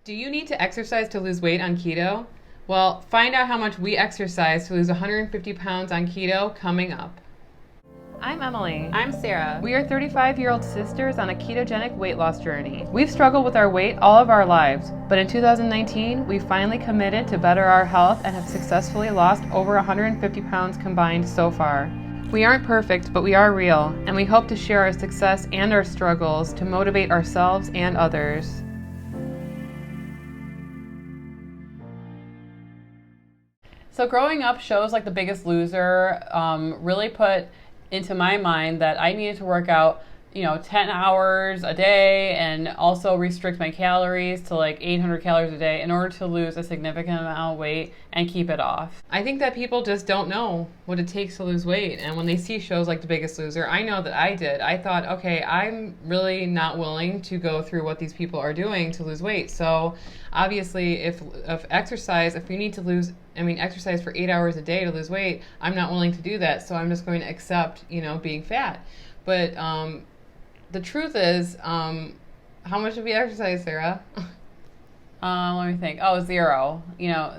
Do you need to exercise to lose weight on keto? Well, find out how much we exercise to lose 150 pounds on keto coming up. I'm Emily. I'm Sarah. We are 35-year-old sisters on a ketogenic weight loss journey. We've struggled with our weight all of our lives, but in 2019, we finally committed to better our health and have successfully lost over 150 pounds combined so far. We aren't perfect, but we are real, and we hope to share our success and our struggles to motivate ourselves and others. So growing up, shows like The Biggest Loser really put into my mind that I needed to work out, 10 hours a day and also restrict my calories to like 800 calories a day in order to lose a significant amount of weight and keep it off. I think that people just don't know what it takes to lose weight. And when they see shows like The Biggest Loser, I know that I did. I thought, okay, I'm really not willing to go through what these people are doing to lose weight. So obviously, if you need to exercise for 8 hours a day to lose weight, I'm not willing to do that. So I'm just going to accept, being fat. But the truth is, how much have we exercised, Sarah? Let me think. 0.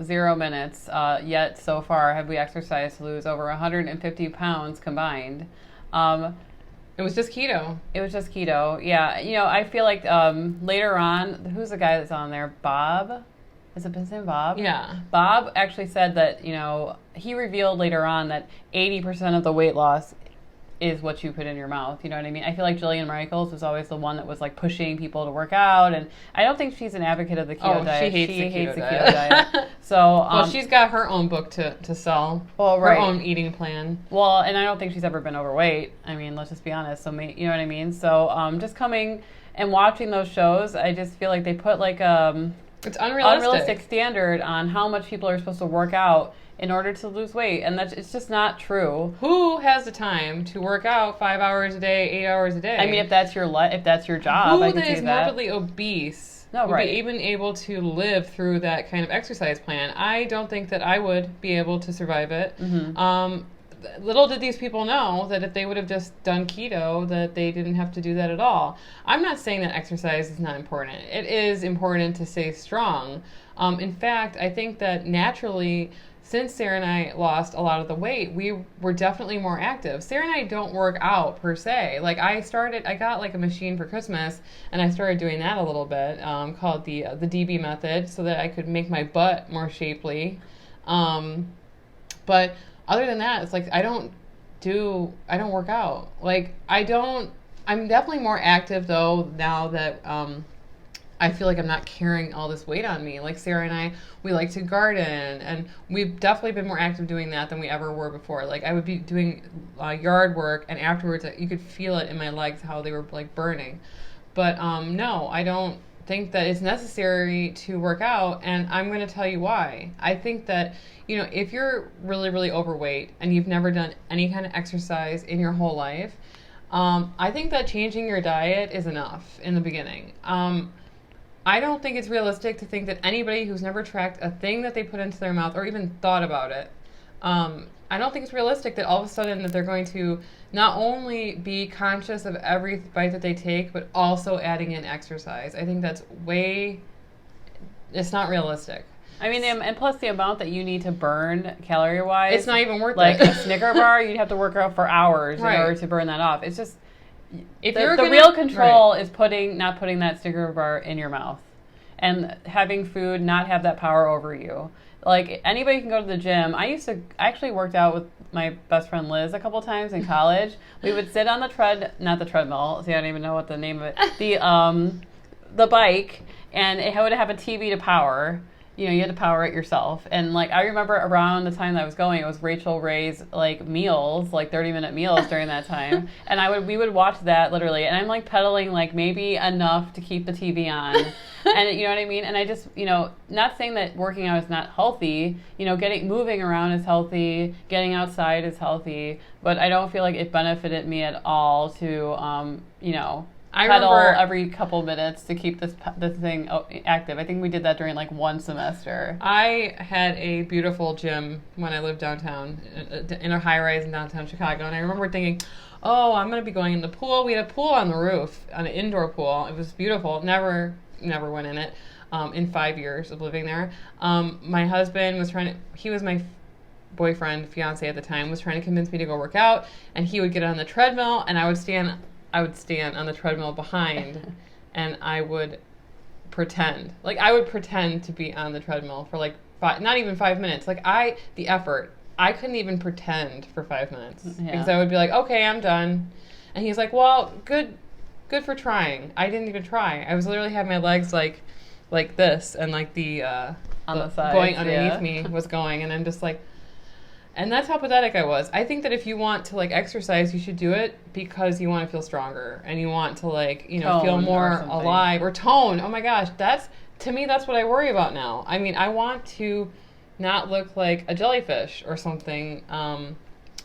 0 minutes. Yet so far have we exercised to lose over 150 pounds combined. It was just keto. Yeah. I feel like later on, who's the guy that's on there? Bob? Is it his name Bob? Yeah. Bob actually said that, he revealed later on that 80% of the weight loss is what you put in your mouth. You know what I mean? I feel like Jillian Michaels was always the one that was like pushing people to work out, and I don't think she's an advocate of the keto diet. She hates the keto diet. So, she's got her own book to sell. Well, right. Her own eating plan. Well, and I don't think she's ever been overweight. I mean, let's just be honest. So, you know what I mean? So, just coming and watching those shows, I just feel like they put like it's unrealistic standard on how much people are supposed to work out in order to lose weight, and it's just not true. Who has the time to work out 5 hours a day, 8 hours a day? I mean, if that's your job, I can see that. Who is morbidly obese would be even able to live through that kind of exercise plan? I don't think that I would be able to survive it. Mm-hmm. Little did these people know that if they would have just done keto, that they didn't have to do that at all. I'm not saying that exercise is not important. It is important to stay strong. In fact, I think that naturally, since Sarah and I lost a lot of the weight, we were definitely more active. Sarah and I don't work out per se. Like I got like a machine for Christmas, and I started doing that a little bit, called the DB method, so that I could make my butt more shapely. But other than that, it's like I don't work out. Like I'm definitely more active though now that I feel like I'm not carrying all this weight on me. Like Sarah and I, we like to garden, and we've definitely been more active doing that than we ever were before. Like I would be doing yard work, and afterwards you could feel it in my legs how they were like burning. But no, I don't think that it's necessary to work out, and I'm going to tell you why. I think that if you're really, really overweight and you've never done any kind of exercise in your whole life, I think that changing your diet is enough in the beginning. I don't think it's realistic to think that anybody who's never tracked a thing that they put into their mouth or even thought about it, I don't think it's realistic that all of a sudden that they're going to not only be conscious of every bite that they take, but also adding in exercise. I think it's not realistic. I mean, and plus the amount that you need to burn calorie-wise. It's not even worth it. Like a Snicker bar, you'd have to work out for hours in order to burn that off. It's just, the real control is not putting that Snicker bar in your mouth and having food not have that power over you. Like anybody can go to the gym. I actually worked out with my best friend Liz a couple times in college. We would sit on not the treadmill. See, I don't even know what the name of it. The bike, and it would have a TV to power. You had to power it yourself. And like I remember around the time that I was going, it was Rachel Ray's like meals, like 30-minute meals during that time. And we would watch that literally. And I'm like pedaling like maybe enough to keep the TV on. And you know what I mean? And I just, not saying that working out is not healthy, moving around is healthy, getting outside is healthy, but I don't feel like it benefited me at all to, I pedal remember every couple minutes to keep this thing active. I think we did that during like one semester. I had a beautiful gym when I lived downtown, in a high-rise in downtown Chicago, and I remember thinking, oh, I'm going to be going in the pool. We had a pool on the roof, an indoor pool. It was beautiful. Never went in it. in 5 years of living there. My husband was he was my boyfriend, fiance at the time, was trying to convince me to go work out, and he would get on the treadmill, and I would stand on the treadmill behind, and I would pretend. Like, I would pretend to be on the treadmill for like not even 5 minutes. Like, the effort. I couldn't even pretend for 5 minutes because I would be like, okay, I'm done. And he's like, well, good for trying. I didn't even try. I was literally having my legs like this, and like the sides, going underneath me was going, and I'm just like, and that's how pathetic I was. I think that if you want to like exercise, you should do it because you want to feel stronger and you want to like, feel more alive or tone. Oh my gosh, to me that's what I worry about now. I mean, I want to not look like a jellyfish or something.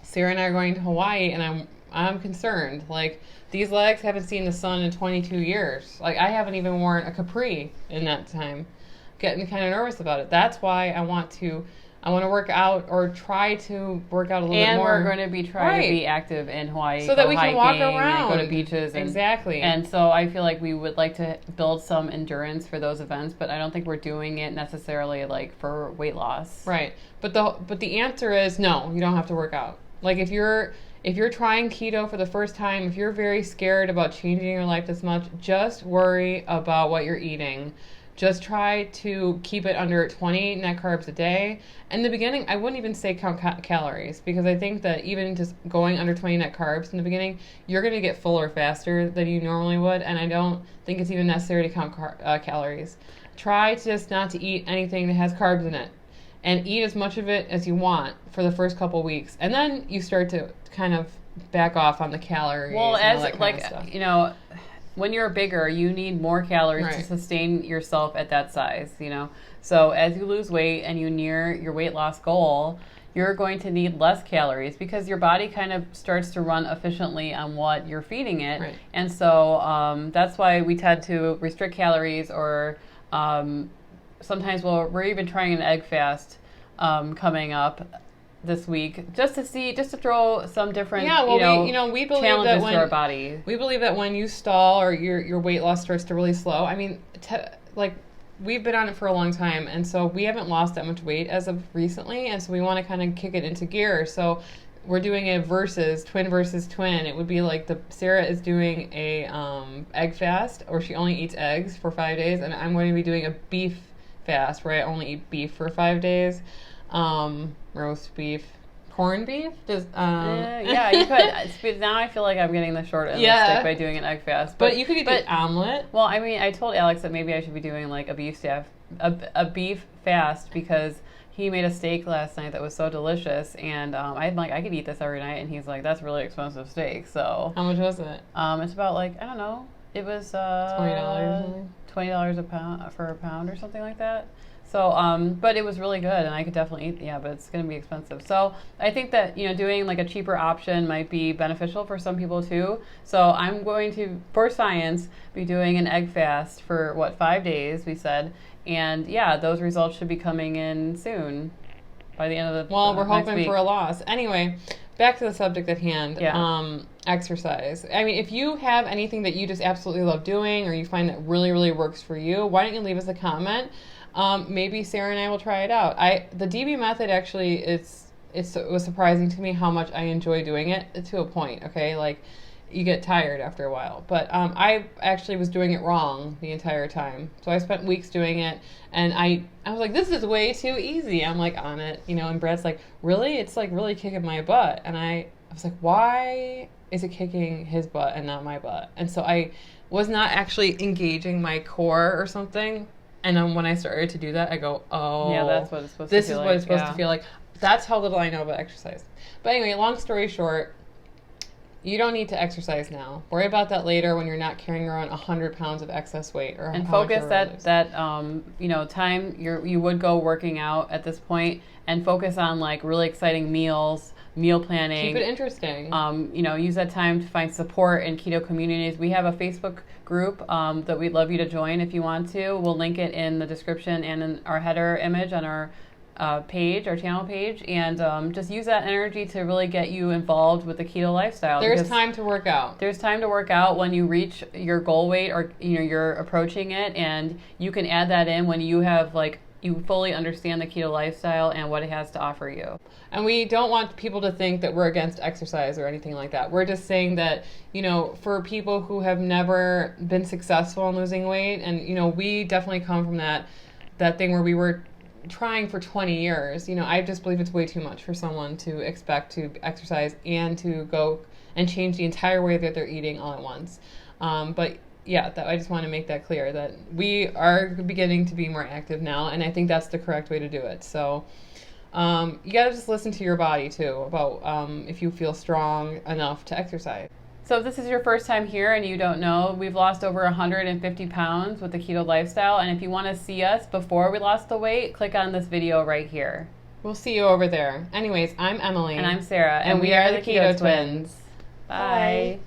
Sarah and I are going to Hawaii, and I'm concerned. Like, these legs haven't seen the sun in 22 years. Like, I haven't even worn a capri in that time. Getting kind of nervous about it. That's why I want to work out or try to work out a little bit more. And we're going to be trying to be active in Hawaii. So that we can walk around. And go to beaches. Exactly. And so I feel like we would like to build some endurance for those events, but I don't think we're doing it necessarily like for weight loss. Right. But the answer is no, you don't have to work out. Like, if you're trying keto for the first time, if you're very scared about changing your life this much, just worry about what you're eating. Just try to keep it under 20 net carbs a day. In the beginning, I wouldn't even say count calories, because I think that even just going under 20 net carbs in the beginning, you're going to get fuller faster than you normally would, and I don't think it's even necessary to count calories. Try just not to eat anything that has carbs in it, and eat as much of it as you want for the first couple weeks, and then you start to kind of back off on the calories. Well, and all that kind of stuff. When you're bigger, you need more calories to sustain yourself at that size, So as you lose weight and you near your weight loss goal, you're going to need less calories because your body kind of starts to run efficiently on what you're feeding it. Right. And so that's why we tend to restrict calories, or sometimes we're even trying an egg fast coming up this week, just to throw some different we believe challenges that to our body. We believe that when you stall or your weight loss starts to really slow, I mean, we've been on it for a long time, and so we haven't lost that much weight as of recently, and so we want to kind of kick it into gear. So we're doing a twin versus twin. It would be like Sarah is doing a egg fast, or she only eats eggs for 5 days, and I'm going to be doing a beef fast where I only eat beef for 5 days. Roast beef, corned beef. Yeah, you could. Now I feel like I'm getting the short end of the stick by doing an egg fast. But you could eat an omelet. Well, I mean, I told Alex that maybe I should be doing like a beef fast, because he made a steak last night that was so delicious, and I'm like, I could eat this every night, and he's like, that's really expensive steak. So how much was it? It's about like, I don't know. It was $20. $20 a pound for a pound or something like that. So, but it was really good, and I could definitely eat. Yeah, but it's going to be expensive. So I think that doing like a cheaper option might be beneficial for some people too. So I'm going to, for science, be doing an egg fast for 5 days? We said, and yeah, those results should be coming in soon, by the end of the. Well, we're hoping for a loss. Anyway, back to the subject at hand. Yeah. Exercise. I mean, if you have anything that you just absolutely love doing, or you find that really, really works for you, why don't you leave us a comment? Maybe Sarah and I will try it out. The DB method actually, it was surprising to me how much I enjoy doing it to a point. Okay, like you get tired after a while, but I actually was doing it wrong the entire time. So I spent weeks doing it, and I was like, this is way too easy. I'm like on it, and Brad's like, really? It's like really kicking my butt, and I was like, why is it kicking his butt and not my butt? And so I was not actually engaging my core or something. And then when I started to do that, I go, oh, yeah, that's what it's supposed this to feel is like. what it's supposed to feel like. That's how little I know about exercise. But anyway, long story short, you don't need to exercise now. Worry about that later when you're not carrying around 100 pounds of excess weight. And focus that time you would go working out at this point, and focus on like really exciting meals, meal planning. Keep it interesting. Use that time to find support in keto communities. We have a Facebook group that we'd love you to join if you want to. We'll link it in the description and in our header image on our page, our channel page, and just use that energy to really get you involved with the keto lifestyle. There's time to work out. There's time to work out when you reach your goal weight, or you're approaching it, and you can add that in when you have you fully understand the keto lifestyle and what it has to offer you. And we don't want people to think that we're against exercise or anything like that. We're just saying that, for people who have never been successful in losing weight, and, we definitely come from that thing where we were trying for 20 years. I just believe it's way too much for someone to expect to exercise and to go and change the entire way that they're eating all at once. But yeah, I just want to make that clear that we are beginning to be more active now, and I think that's the correct way to do it. So you got to just listen to your body too about if you feel strong enough to exercise. So if this is your first time here and you don't know, we've lost over 150 pounds with the keto lifestyle, and if you want to see us before we lost the weight, click on this video right here. We'll see you over there. Anyways, I'm Emily. And I'm Sarah. And we are the Keto Twins. Bye.